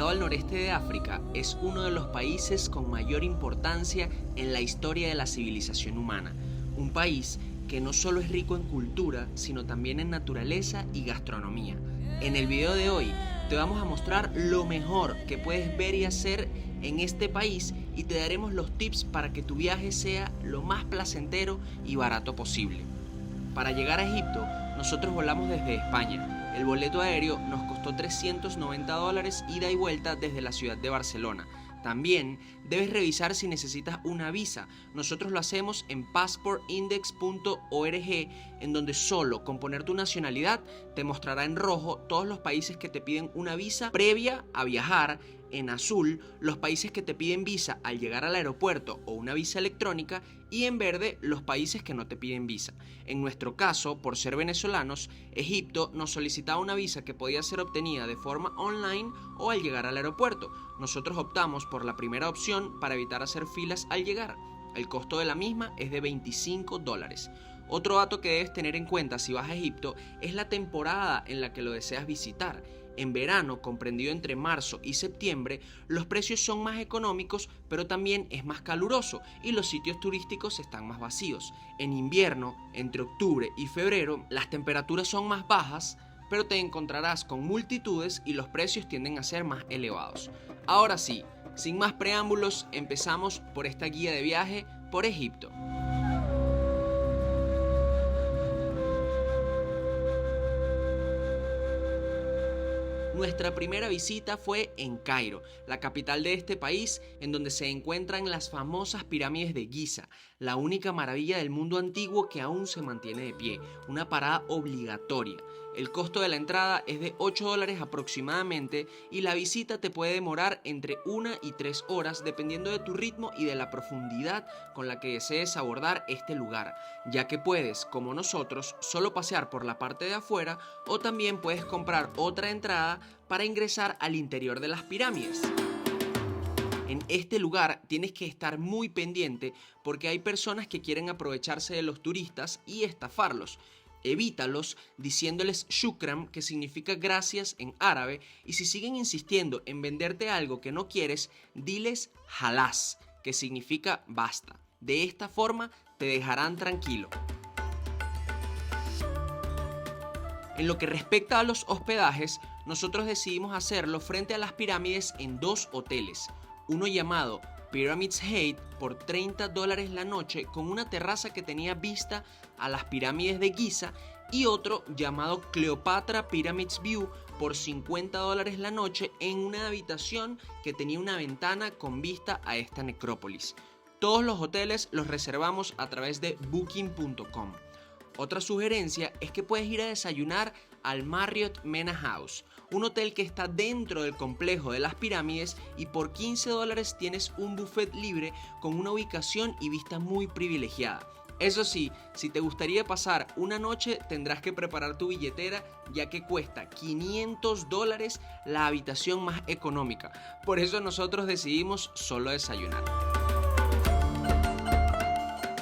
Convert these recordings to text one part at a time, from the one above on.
ubicado al noreste de África, es uno de los países con mayor importancia en la historia de la civilización humana. Un país que no solo es rico en cultura, sino también en naturaleza y gastronomía. En el video de hoy te vamos a mostrar lo mejor que puedes ver y hacer en este país y te daremos los tips para que tu viaje sea lo más placentero y barato posible. Para llegar a Egipto, nosotros volamos desde España. El boleto aéreo nos costó $390 ida y vuelta desde la ciudad de Barcelona. También debes revisar si necesitas una visa. Nosotros lo hacemos en passportindex.org, en donde solo con poner tu nacionalidad te mostrará en rojo todos los países que te piden una visa previa a viajar, en azul los países que te piden visa al llegar al aeropuerto o una visa electrónica, y en verde los países que no te piden visa. En nuestro caso, por ser venezolanos, Egipto nos solicitaba una visa que podía ser obtenida de forma online o al llegar al aeropuerto. Nosotros optamos por la primera opción para evitar hacer filas al llegar. El costo de la misma es de $25. Otro dato que debes tener en cuenta si vas a Egipto es la temporada en la que lo deseas visitar. En verano, comprendido entre marzo y septiembre, los precios son más económicos, pero también es más caluroso y los sitios turísticos están más vacíos. En invierno, entre octubre y febrero, las temperaturas son más bajas, pero te encontrarás con multitudes y los precios tienden a ser más elevados. Ahora sí, sin más preámbulos, empezamos por esta guía de viaje por Egipto. Nuestra primera visita fue en Cairo, la capital de este país, en donde se encuentran las famosas pirámides de Giza, la única maravilla del mundo antiguo que aún se mantiene de pie, una parada obligatoria. El costo de la entrada es de $8 aproximadamente y la visita te puede demorar entre 1 y 3 horas dependiendo de tu ritmo y de la profundidad con la que desees abordar este lugar, ya que puedes, como nosotros, solo pasear por la parte de afuera o también puedes comprar otra entrada para ingresar al interior de las pirámides. En este lugar tienes que estar muy pendiente porque hay personas que quieren aprovecharse de los turistas y estafarlos. Evítalos diciéndoles shukran, que significa gracias en árabe, y si siguen insistiendo en venderte algo que no quieres, diles halas, que significa basta. De esta forma te dejarán tranquilo. En lo que respecta a los hospedajes, nosotros decidimos hacerlo frente a las pirámides en 2 hoteles. Uno llamado Pyramids Heights por $30 la noche con una terraza que tenía vista a las pirámides de Giza, y otro llamado Cleopatra Pyramids View por $50 la noche en una habitación que tenía una ventana con vista a esta necrópolis. Todos los hoteles los reservamos a través de booking.com. Otra sugerencia es que puedes ir a desayunar al Marriott Mena House, un hotel que está dentro del complejo de las pirámides, y por $15 tienes un buffet libre con una ubicación y vista muy privilegiada. Eso sí, si te gustaría pasar una noche tendrás que preparar tu billetera, ya que cuesta $500 la habitación más económica. Por eso nosotros decidimos solo desayunar.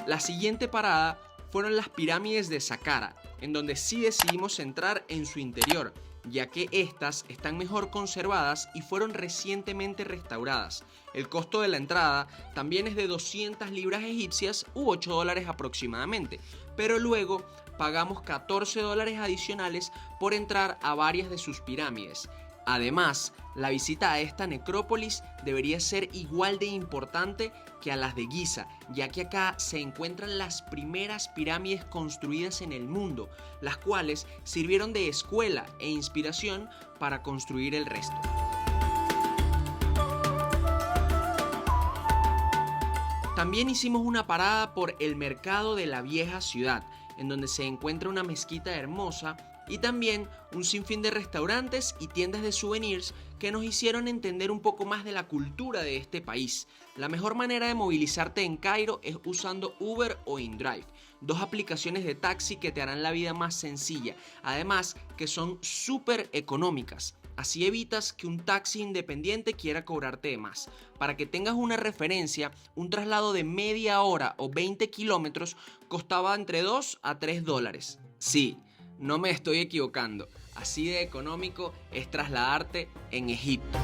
La siguiente parada fueron las pirámides de Saqqara, en donde sí decidimos entrar en su interior, ya que estas están mejor conservadas y fueron recientemente restauradas. El costo de la entrada también es de 200 libras egipcias u $8 aproximadamente, pero luego pagamos $14 adicionales por entrar a varias de sus pirámides. Además, la visita a esta necrópolis debería ser igual de importante que a las de Giza, ya que acá se encuentran las primeras pirámides construidas en el mundo, las cuales sirvieron de escuela e inspiración para construir el resto. También hicimos una parada por el mercado de la vieja ciudad, en donde se encuentra una mezquita hermosa y también un sinfín de restaurantes y tiendas de souvenirs que nos hicieron entender un poco más de la cultura de este país. La mejor manera de movilizarte en Cairo es usando Uber o InDrive, 2 aplicaciones de taxi que te harán la vida más sencilla, además que son súper económicas. Así evitas que un taxi independiente quiera cobrarte de más. Para que tengas una referencia, un traslado de media hora o 20 kilómetros costaba entre $2 a $3. Sí, no me estoy equivocando. Así de económico es trasladarte en Egipto.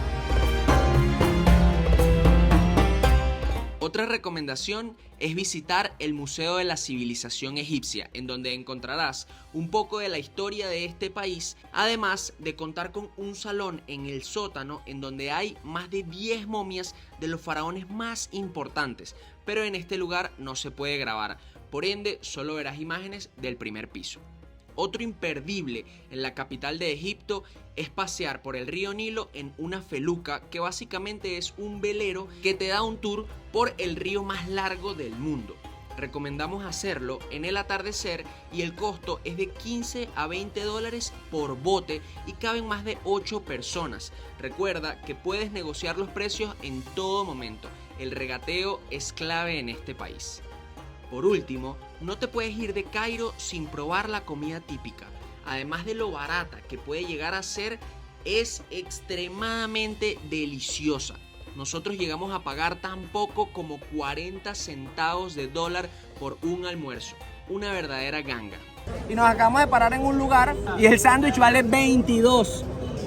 Otra recomendación es visitar el Museo de la Civilización Egipcia, en donde encontrarás un poco de la historia de este país, además de contar con un salón en el sótano en donde hay más de 10 momias de los faraones más importantes, pero en este lugar no se puede grabar, por ende solo verás imágenes del primer piso. Otro imperdible en la capital de Egipto es pasear por el río Nilo en una feluca, que básicamente es un velero que te da un tour por el río más largo del mundo. Recomendamos hacerlo en el atardecer y el costo es de 15 a 20 dólares por bote y caben más de 8 personas. Recuerda que puedes negociar los precios en todo momento. El regateo es clave en este país. Por último, no te puedes ir de Cairo sin probar la comida típica. Además de lo barata que puede llegar a ser, es extremadamente deliciosa. Nosotros llegamos a pagar tan poco como 40 centavos de dólar por un almuerzo. Una verdadera ganga. Y nos acabamos de parar en un lugar y el sándwich vale 22.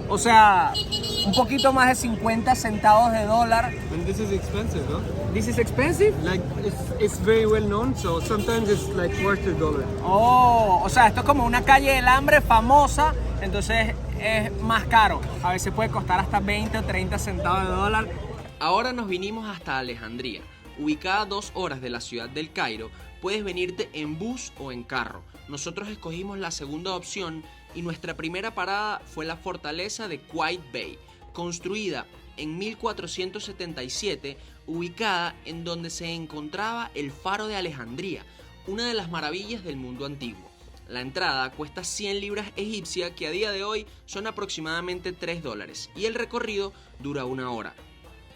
O sea, un poquito más de 50 centavos de dólar. And this is expensive, no? This is expensive? Like it's very well known, so sometimes it's like worth $1. Oh, o sea, esto es como una calle del hambre famosa, entonces es más caro. A veces puede costar hasta 20 o 30 centavos de dólar. Ahora nos vinimos hasta Alejandría. Ubicada a 2 horas de la ciudad del Cairo, puedes venirte en bus o en carro. Nosotros escogimos la segunda opción y nuestra primera parada fue la fortaleza de Qaid Bey, construida en 1477, ubicada en donde se encontraba el faro de Alejandría, una de las maravillas del mundo antiguo. La entrada cuesta 100 libras egipcias, que a día de hoy son aproximadamente 3 dólares, y el recorrido dura 1 hora.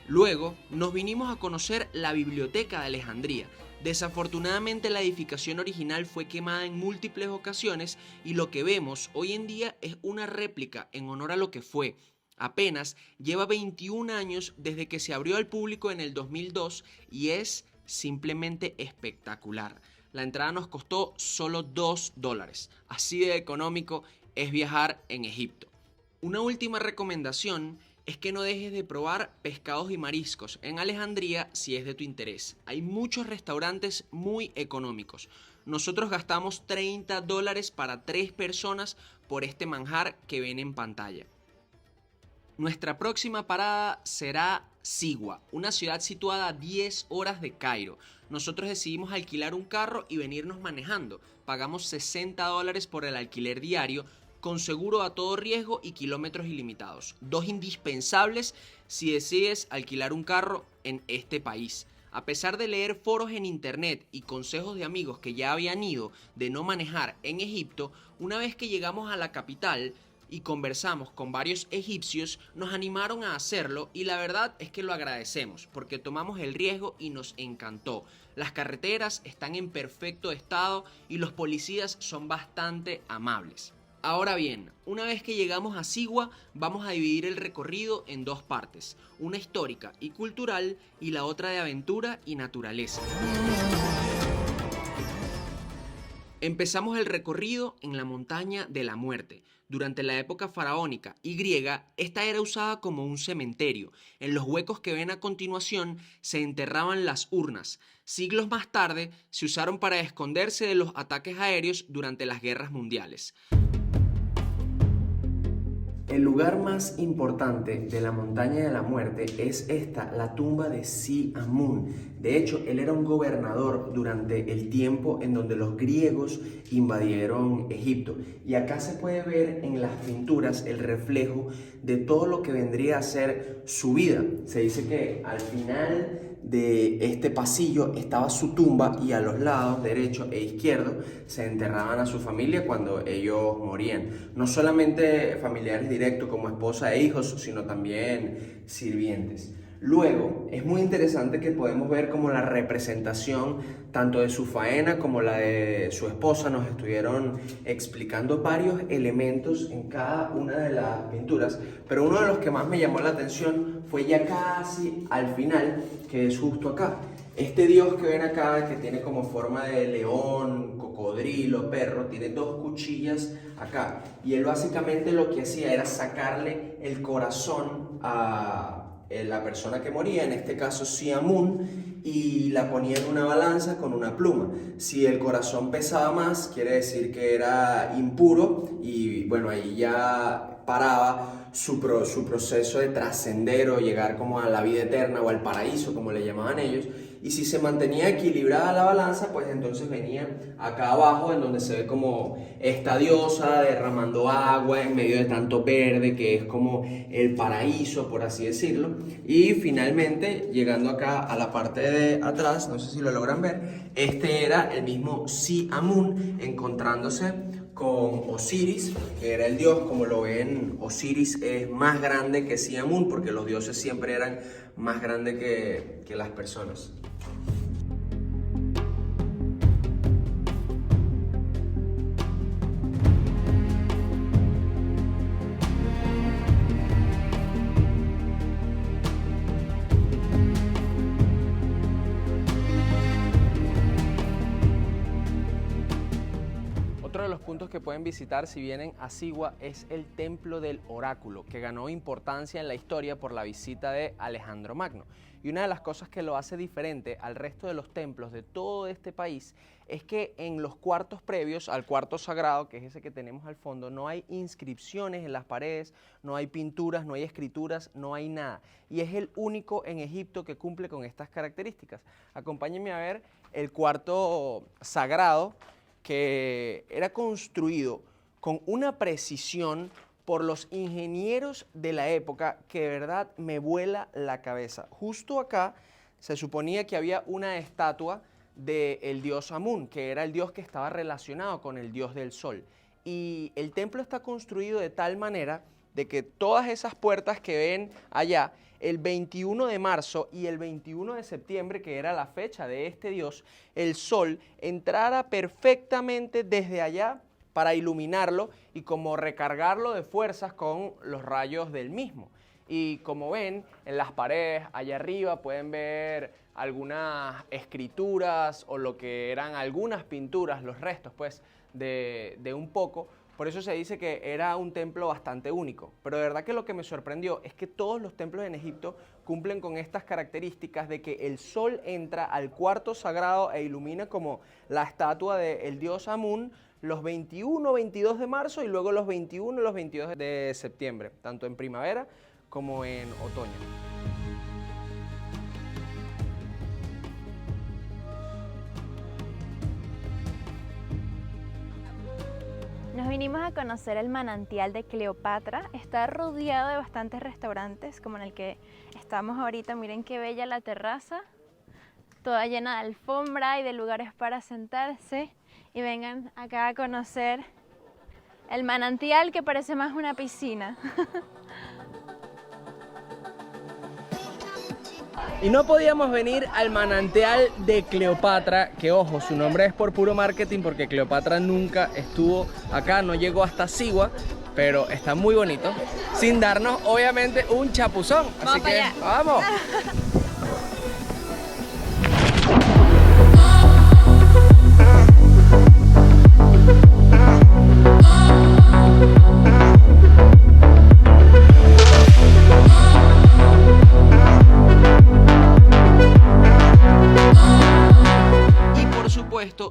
Luego nos vinimos a conocer la biblioteca de Alejandría. Desafortunadamente la edificación original fue quemada en múltiples ocasiones y lo que vemos hoy en día es una réplica en honor a lo que fue. Apenas lleva 21 años desde que se abrió al público en el 2002 y es simplemente espectacular. La entrada nos costó solo 2 dólares. Así de económico es viajar en Egipto. Una última recomendación es que no dejes de probar pescados y mariscos en Alejandría si es de tu interés. Hay muchos restaurantes muy económicos. Nosotros gastamos 30 dólares para 3 personas por este manjar que ven en pantalla. Nuestra próxima parada será Sigua, una ciudad situada a 10 horas de Cairo. Nosotros decidimos alquilar un carro y venirnos manejando. Pagamos 60 dólares por el alquiler diario, con seguro a todo riesgo y kilómetros ilimitados. 2 indispensables si decides alquilar un carro en este país. A pesar de leer foros en internet y consejos de amigos que ya habían ido de no manejar en Egipto, una vez que llegamos a la capital y conversamos con varios egipcios, nos animaron a hacerlo y la verdad es que lo agradecemos porque tomamos el riesgo y nos encantó. Las carreteras están en perfecto estado y los policías son bastante amables. Ahora bien, una vez que llegamos a Sigua, vamos a dividir el recorrido en 2 partes, una histórica y cultural y la otra de aventura y naturaleza. Empezamos el recorrido en la montaña de la muerte. Durante la época faraónica y griega, esta era usada como un cementerio. En los huecos que ven a continuación se enterraban las urnas. Siglos más tarde se usaron para esconderse de los ataques aéreos durante las guerras mundiales. El lugar más importante de la montaña de la muerte es esta, la tumba de Si-Amun. De hecho, él era un gobernador durante el tiempo en donde los griegos invadieron Egipto. Y acá se puede ver en las pinturas el reflejo de todo lo que vendría a ser su vida. Se dice que al final de este pasillo estaba su tumba y a los lados derecho e izquierdo se enterraban a su familia cuando ellos morían. No solamente familiares directos como esposa e hijos, sino también sirvientes. Luego, es muy interesante que podemos ver como la representación tanto de su faena como la de su esposa. Nos estuvieron explicando varios elementos en cada una de las pinturas, pero uno de los que más me llamó la atención fue ya casi al final, que es justo acá. Este dios que ven acá, que tiene como forma de león, cocodrilo, perro, tiene 2 cuchillas acá. Y él básicamente lo que hacía era sacarle el corazón a la persona que moría, en este caso Si-Amun, y la ponía en una balanza con una pluma. Si el corazón pesaba más, quiere decir que era impuro y bueno, ahí ya paraba su proceso de trascender o llegar como a la vida eterna o al paraíso, como le llamaban ellos. Y si se mantenía equilibrada la balanza, pues entonces venía acá abajo, en donde se ve como esta diosa derramando agua en medio de tanto verde, que es como el paraíso, por así decirlo. Y finalmente, llegando acá a la parte de atrás, no sé si lo logran ver, este era el mismo Si-Amun encontrándose con Osiris, que era el dios. Como lo ven, Osiris es más grande que Si-Amun, porque los dioses siempre eran más grandes que las personas. Otro de los puntos que pueden visitar si vienen a Sigua es el Templo del Oráculo, que ganó importancia en la historia por la visita de Alejandro Magno. Y una de las cosas que lo hace diferente al resto de los templos de todo este país es que en los cuartos previos al cuarto sagrado, que es ese que tenemos al fondo, no hay inscripciones en las paredes, no hay pinturas, no hay escrituras, no hay nada. Y es el único en Egipto que cumple con estas características. Acompáñenme a ver el cuarto sagrado, que era construido con una precisión por los ingenieros de la época que de verdad me vuela la cabeza. Justo acá se suponía que había una estatua del dios Amun, que era el dios que estaba relacionado con el dios del sol. Y el templo está construido de tal manera de que todas esas puertas que ven allá, el 21 de marzo y el 21 de septiembre, que era la fecha de este dios, el sol entrara perfectamente desde allá para iluminarlo y como recargarlo de fuerzas con los rayos del mismo. Y como ven, en las paredes allá arriba pueden ver algunas escrituras o lo que eran algunas pinturas, los restos pues de un poco. Por eso se dice que era un templo bastante único. Pero de verdad que lo que me sorprendió es que todos los templos en Egipto cumplen con estas características de que el sol entra al cuarto sagrado e ilumina como la estatua del dios Amun los 21, 22 de marzo y luego los 21 y los 22 de septiembre, tanto en primavera como en otoño. Nos vinimos a conocer el manantial de Cleopatra. Está rodeado de bastantes restaurantes, como en el que estamos ahorita. Miren qué bella la terraza, toda llena de alfombra y de lugares para sentarse. Y vengan acá a conocer el manantial, que parece más una piscina. Y no podíamos venir al manantial de Cleopatra, que ojo, su nombre es por puro marketing porque Cleopatra nunca estuvo acá, no llegó hasta Sigua, pero está muy bonito, sin darnos obviamente un chapuzón. Así que vamos.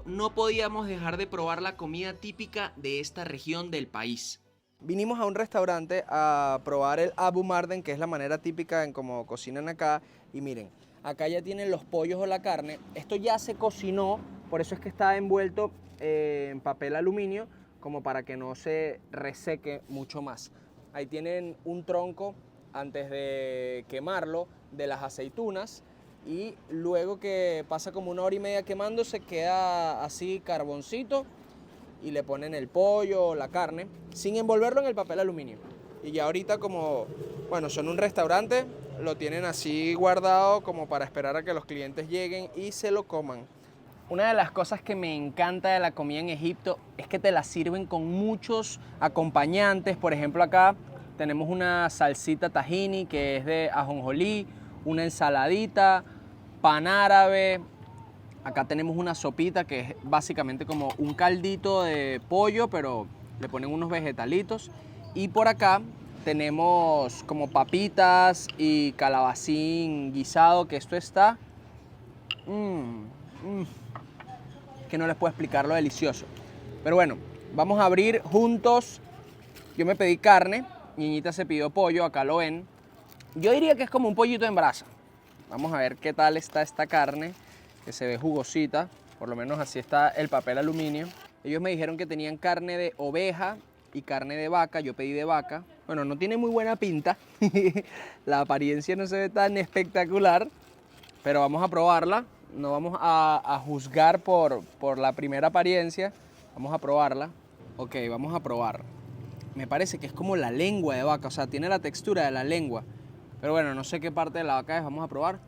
No podíamos dejar de probar la comida típica de esta región del país. Vinimos a un restaurante a probar el Abu Marden, que es la manera típica en cómo cocinan acá. Y miren, acá ya tienen los pollos o la carne. Esto ya se cocinó, por eso es que está envuelto en papel aluminio, como para que no se reseque mucho más. Ahí tienen un tronco antes de quemarlo de las aceitunas. Y luego que pasa como 1 hora y media quemándose, queda así carboncito y le ponen el pollo o la carne sin envolverlo en el papel aluminio. Y ya ahorita, como, bueno, son un restaurante, lo tienen así guardado como para esperar a que los clientes lleguen y se lo coman. Una de las cosas que me encanta de la comida en Egipto es que te la sirven con muchos acompañantes. Por ejemplo, acá tenemos una salsita tahini que es de ajonjolí, una ensaladita, pan árabe. Acá tenemos una sopita que es básicamente como un caldito de pollo, pero le ponen unos vegetalitos. Y por acá tenemos como papitas y calabacín guisado, que esto está Que no les puedo explicar lo delicioso. Pero bueno, vamos a abrir juntos. Yo me pedí carne, Niñita se pidió pollo, acá lo ven. Yo diría que es como un pollito en brasa. Vamos a ver qué tal está esta carne, que se ve jugosita. Por lo menos así está el papel aluminio. Ellos me dijeron que tenían carne de oveja y carne de vaca. Yo pedí de vaca. Bueno, no tiene muy buena pinta. La apariencia no se ve tan espectacular. Pero vamos a probarla. No vamos a juzgar por la primera apariencia. Vamos a probarla. Ok, vamos a probar. Me parece que es como la lengua de vaca. O sea, tiene la textura de la lengua. Pero bueno, no sé qué parte de la vaca es. Vamos a probar.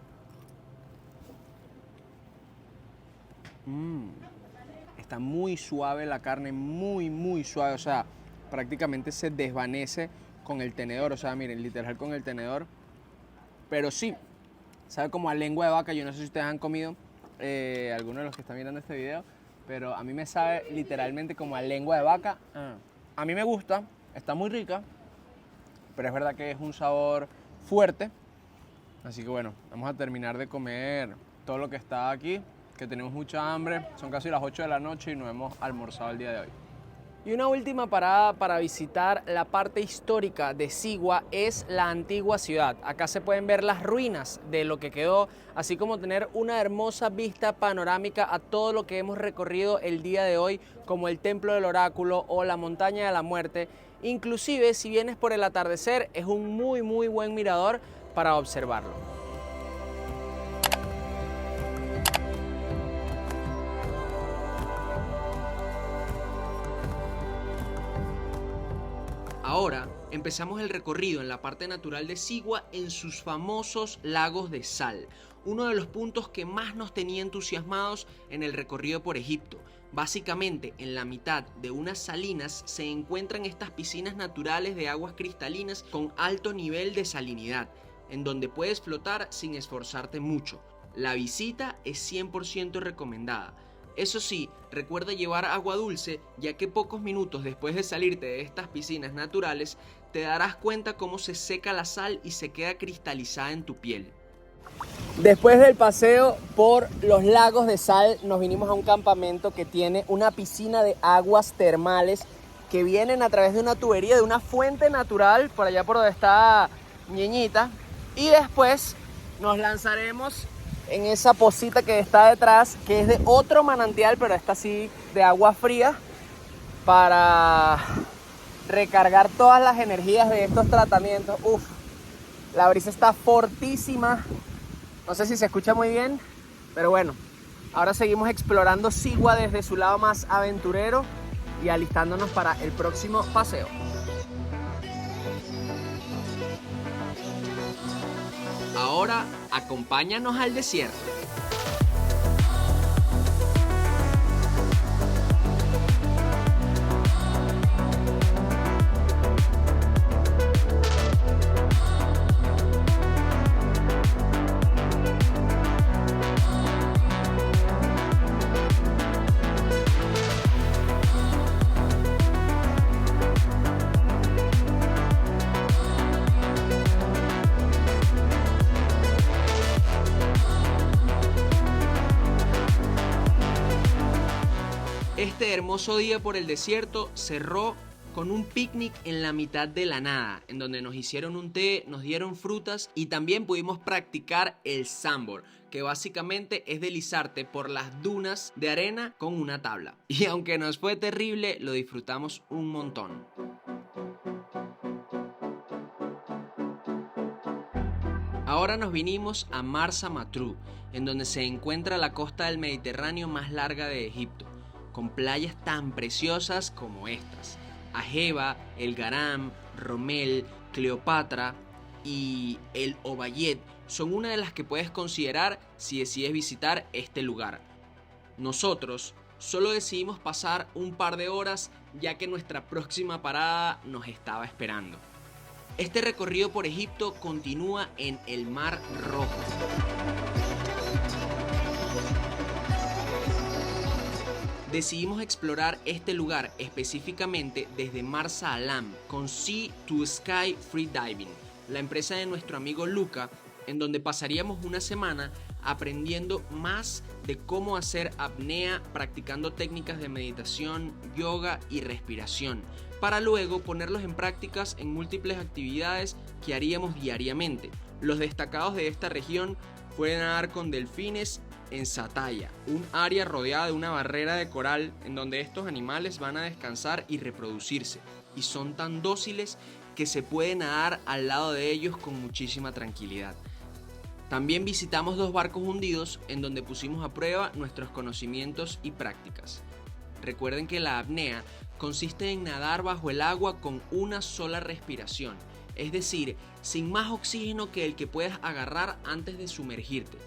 Está muy suave la carne. Muy suave. O sea, prácticamente se desvanece con el tenedor. O sea, miren, literal con el tenedor. Pero sí, sabe como a lengua de vaca. Yo no sé si ustedes han comido, algunos de los que están mirando este video, pero a mí me sabe literalmente como a lengua de vaca. A mí me gusta, está muy rica, pero es verdad que es un sabor fuerte. Así que bueno, vamos a terminar de comer todo lo que está aquí, que tenemos mucha hambre. Son casi las 8 de la noche y no hemos almorzado el día de hoy. Y una última parada para visitar la parte histórica de Sigua es la antigua ciudad. Acá se pueden ver las ruinas de lo que quedó, así como tener una hermosa vista panorámica a todo lo que hemos recorrido el día de hoy, como el Templo del Oráculo o la Montaña de la Muerte. Inclusive, si vienes por el atardecer, es un muy buen mirador para observarlo. Ahora empezamos el recorrido en la parte natural de Sigua en sus famosos lagos de sal, uno de los puntos que más nos tenía entusiasmados en el recorrido por Egipto. Básicamente, en la mitad de unas salinas se encuentran estas piscinas naturales de aguas cristalinas con alto nivel de salinidad, en donde puedes flotar sin esforzarte mucho. La visita es 100% recomendada. Eso sí, recuerda llevar agua dulce, ya que pocos minutos después de salirte de estas piscinas naturales, te darás cuenta cómo se seca la sal y se queda cristalizada en tu piel. Después del paseo por los lagos de sal, nos vinimos a un campamento que tiene una piscina de aguas termales que vienen a través de una tubería de una fuente natural, por allá por donde está Ñeñita, y después nos lanzaremos en esa pocita que está detrás, que es de otro manantial, pero esta sí de agua fría, para recargar todas las energías de estos tratamientos. La brisa está fortísima, no sé si se escucha muy bien, pero bueno, ahora seguimos explorando Sigua desde su lado más aventurero y alistándonos para el próximo paseo. Ahora, acompáñanos al desierto. Este hermoso día por el desierto cerró con un picnic en la mitad de la nada, en donde nos hicieron un té, nos dieron frutas y también pudimos practicar el sandboard, que básicamente es deslizarte por las dunas de arena con una tabla. Y aunque nos fue terrible, lo disfrutamos un montón. Ahora nos vinimos a Marsa Matruh, en donde se encuentra la costa del Mediterráneo más larga de Egipto, con playas tan preciosas como estas: Ajeba, El Garam, Romel, Cleopatra y El Obayed son una de las que puedes considerar si decides visitar este lugar. Nosotros solo decidimos pasar un par de horas, ya que nuestra próxima parada nos estaba esperando. Este recorrido por Egipto continúa en el Mar Rojo. Decidimos explorar este lugar específicamente desde Marsa Alam con Sea to Sky Free Diving, la empresa de nuestro amigo Luca, en donde pasaríamos una semana aprendiendo más de cómo hacer apnea, practicando técnicas de meditación, yoga y respiración, para luego ponerlos en prácticas en múltiples actividades que haríamos diariamente. Los destacados de esta región fue nadar con delfines en Sataya, un área rodeada de una barrera de coral en donde estos animales van a descansar y reproducirse, y son tan dóciles que se puede nadar al lado de ellos con muchísima tranquilidad. También visitamos 2 barcos hundidos en donde pusimos a prueba nuestros conocimientos y prácticas. Recuerden que la apnea consiste en nadar bajo el agua con una sola respiración, es decir, sin más oxígeno que el que puedas agarrar antes de sumergirte.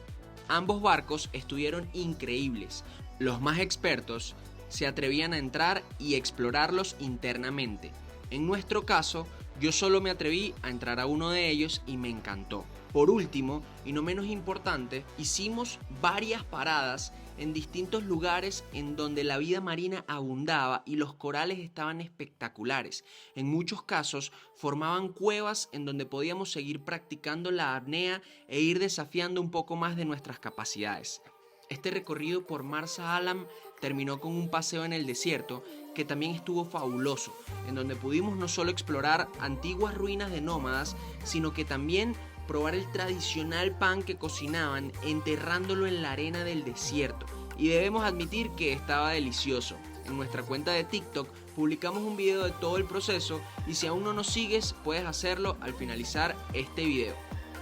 Ambos barcos estuvieron increíbles. Los más expertos se atrevían a entrar y explorarlos internamente. En nuestro caso, yo solo me atreví a entrar a uno de ellos y me encantó. Por último, y no menos importante, hicimos varias paradas en distintos lugares en donde la vida marina abundaba y los corales estaban espectaculares. En muchos casos formaban cuevas en donde podíamos seguir practicando la apnea e ir desafiando un poco más de nuestras capacidades. Este recorrido por Marsa Alam terminó con un paseo en el desierto que también estuvo fabuloso, en donde pudimos no solo explorar antiguas ruinas de nómadas, sino que también probar el tradicional pan que cocinaban enterrándolo en la arena del desierto, y debemos admitir que estaba delicioso. En nuestra cuenta de TikTok publicamos un video de todo el proceso, y si aún no nos sigues puedes hacerlo al finalizar este video.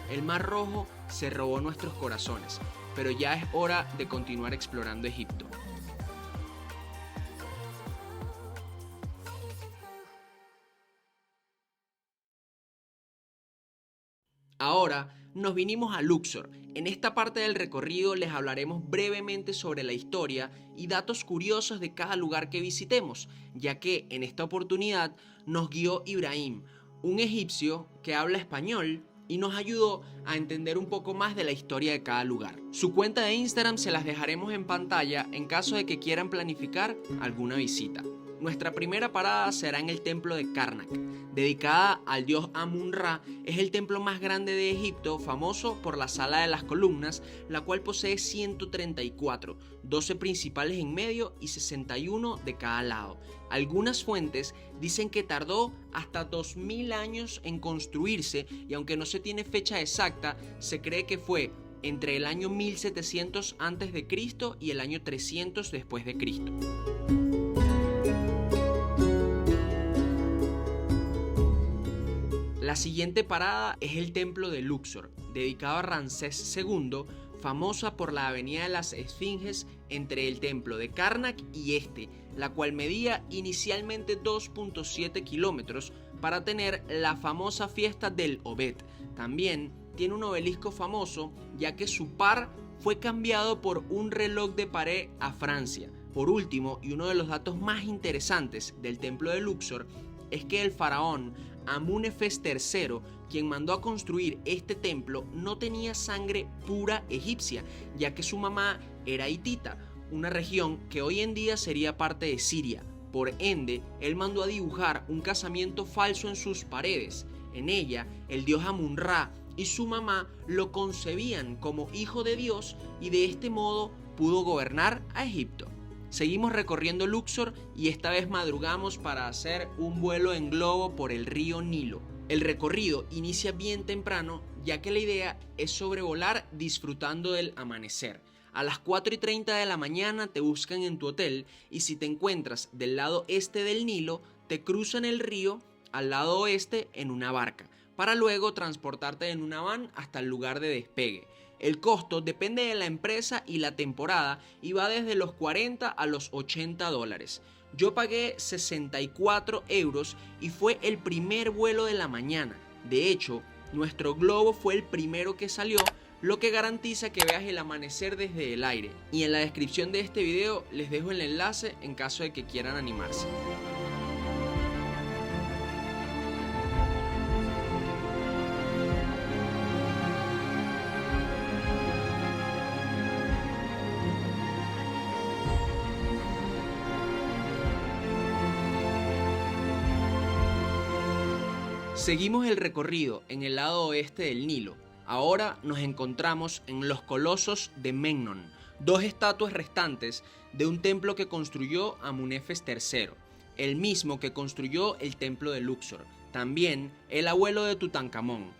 El Mar Rojo se robó nuestros corazones, pero ya es hora de continuar explorando Egipto. Ahora nos vinimos a Luxor. En esta parte del recorrido les hablaremos brevemente sobre la historia y datos curiosos de cada lugar que visitemos, ya que en esta oportunidad nos guió Ibrahim, un egipcio que habla español y nos ayudó a entender un poco más de la historia de cada lugar. Su cuenta de Instagram se las dejaremos en pantalla en caso de que quieran planificar alguna visita. Nuestra primera parada será en el templo de Karnak, dedicada al dios Amun-Ra. Es el templo más grande de Egipto, famoso por la sala de las columnas, la cual posee 134, 12 principales en medio y 61 de cada lado. Algunas fuentes dicen que tardó hasta 2000 años en construirse, y aunque no se tiene fecha exacta, se cree que fue entre el año 1700 a.C. y el año 300 después de Cristo. La siguiente parada es el templo de Luxor, dedicado a Ramsés II, famosa por la avenida de las Esfinges entre el templo de Karnak y la cual medía inicialmente 2.7 kilómetros para tener la famosa fiesta del Obed. También tiene un obelisco famoso, ya que su par fue cambiado por un reloj de pared a Francia. Por último, y uno de los datos más interesantes del templo de Luxor, es que el faraón Amunefes III, quien mandó a construir este templo, no tenía sangre pura egipcia, ya que su mamá era hitita, una región que hoy en día sería parte de Siria. Por ende, él mandó a dibujar un casamiento falso en sus paredes. En ella, el dios Amun-Ra y su mamá lo concebían como hijo de Dios, y de este modo pudo gobernar a Egipto. Seguimos recorriendo Luxor y esta vez madrugamos para hacer un vuelo en globo por el río Nilo. El recorrido inicia bien temprano, ya que la idea es sobrevolar disfrutando del amanecer. A las 4:30 de la mañana te buscan en tu hotel, y si te encuentras del lado este del Nilo, te cruzan el río al lado oeste en una barca, para luego transportarte en una van hasta el lugar de despegue. El costo depende de la empresa y la temporada y va desde los 40 a los 80 dólares. Yo pagué 64 euros y fue el primer vuelo de la mañana. De hecho, nuestro globo fue el primero que salió, lo que garantiza que veas el amanecer desde el aire. Y en la descripción de este video les dejo el enlace en caso de que quieran animarse. Seguimos el recorrido en el lado oeste del Nilo. Ahora nos encontramos en los colosos de Memnon, 2 estatuas restantes de un templo que construyó Amunefes III, el mismo que construyó el templo de Luxor, también el abuelo de Tutankamón.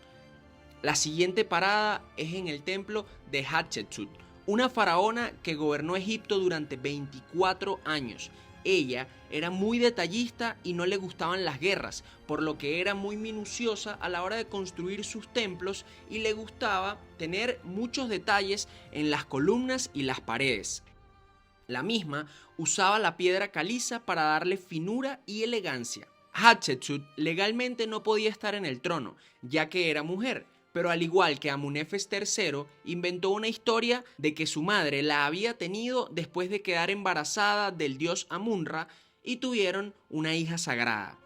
La siguiente parada es en el templo de Hatshepsut, una faraona que gobernó Egipto durante 24 años. Ella era muy detallista y no le gustaban las guerras, por lo que era muy minuciosa a la hora de construir sus templos y le gustaba tener muchos detalles en las columnas y las paredes. La misma usaba la piedra caliza para darle finura y elegancia. Hatshepsut legalmente no podía estar en el trono, ya que era mujer, pero al igual que Amunefes III, inventó una historia de que su madre la había tenido después de quedar embarazada del dios Amun-Ra y tuvieron una hija sagrada.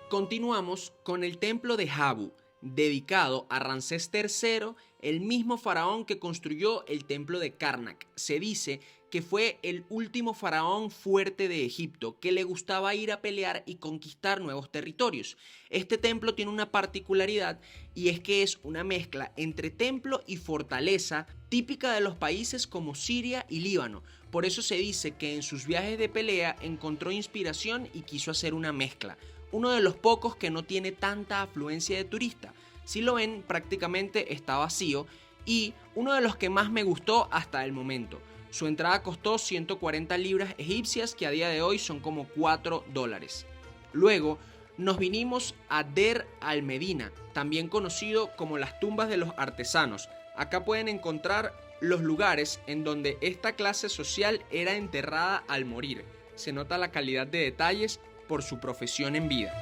Continuamos con el templo de Habu, dedicado a Ramsés III, el mismo faraón que construyó el templo de Karnak. Se dice que fue el último faraón fuerte de Egipto, que le gustaba ir a pelear y conquistar nuevos territorios. Este templo tiene una particularidad y es que es una mezcla entre templo y fortaleza típica de los países como Siria y Líbano. Por eso se dice que en sus viajes de pelea encontró inspiración y quiso hacer una mezcla. Uno de los pocos que no tiene tanta afluencia de turistas. Si lo ven, prácticamente está vacío y uno de los que más me gustó hasta el momento. Su entrada costó 140 libras egipcias, que a día de hoy son como $4. Luego nos vinimos a Der al-Medina, también conocido como las tumbas de los artesanos. Acá pueden encontrar los lugares en donde esta clase social era enterrada al morir. Se nota la calidad de detalles por su profesión en vida.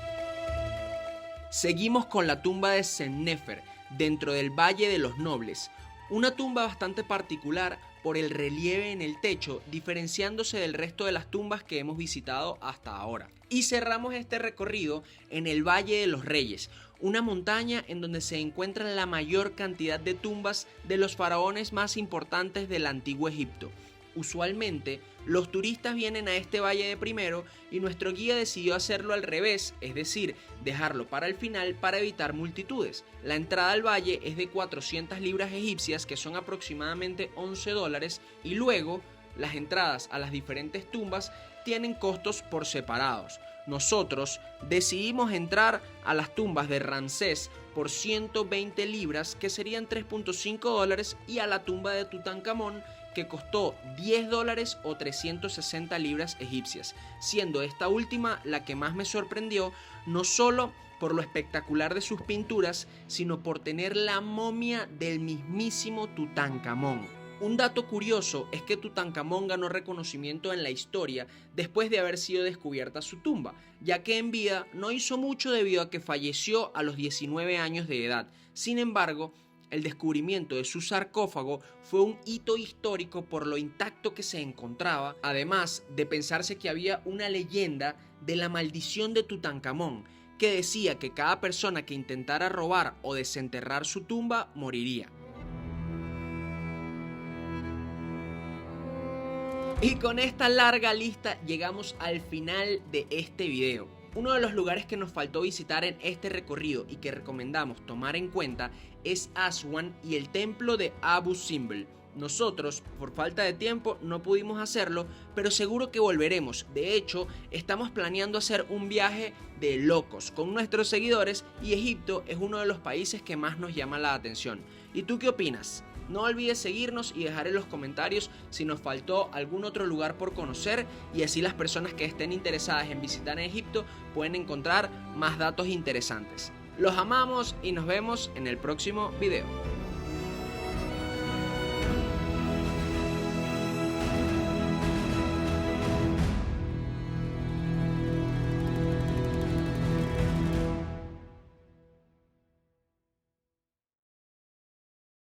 Seguimos con la tumba de Sennefer, dentro del Valle de los Nobles. Una tumba bastante particular por el relieve en el techo, diferenciándose del resto de las tumbas que hemos visitado hasta ahora. Y cerramos este recorrido en el Valle de los Reyes, una montaña en donde se encuentra la mayor cantidad de tumbas de los faraones más importantes del antiguo Egipto. Usualmente, los turistas vienen a este valle de primero y nuestro guía decidió hacerlo al revés, es decir, dejarlo para el final para evitar multitudes. La entrada al valle es de 400 libras egipcias, que son aproximadamente $11, y luego las entradas a las diferentes tumbas tienen costos por separados. Nosotros decidimos entrar a las tumbas de Ramsés por 120 libras, que serían $3.5, y a la tumba de Tutankamón, que costó $10 o 360 libras egipcias, siendo esta última la que más me sorprendió, no solo por lo espectacular de sus pinturas, sino por tener la momia del mismísimo Tutankamón. Un dato curioso es que Tutankamón ganó reconocimiento en la historia después de haber sido descubierta su tumba, ya que en vida no hizo mucho debido a que falleció a los 19 años de edad. Sin embargo, el descubrimiento de su sarcófago fue un hito histórico por lo intacto que se encontraba, además de pensarse que había una leyenda de la maldición de Tutankamón, que decía que cada persona que intentara robar o desenterrar su tumba moriría. Y con esta larga lista llegamos al final de este video. Uno de los lugares que nos faltó visitar en este recorrido y que recomendamos tomar en cuenta es Aswan y el templo de Abu Simbel. Nosotros, por falta de tiempo, no pudimos hacerlo, pero seguro que volveremos. De hecho, estamos planeando hacer un viaje de locos con nuestros seguidores y Egipto es uno de los países que más nos llama la atención. ¿Y tú qué opinas? No olvides seguirnos y dejar en los comentarios si nos faltó algún otro lugar por conocer, y así las personas que estén interesadas en visitar Egipto pueden encontrar más datos interesantes. Los amamos y nos vemos en el próximo video.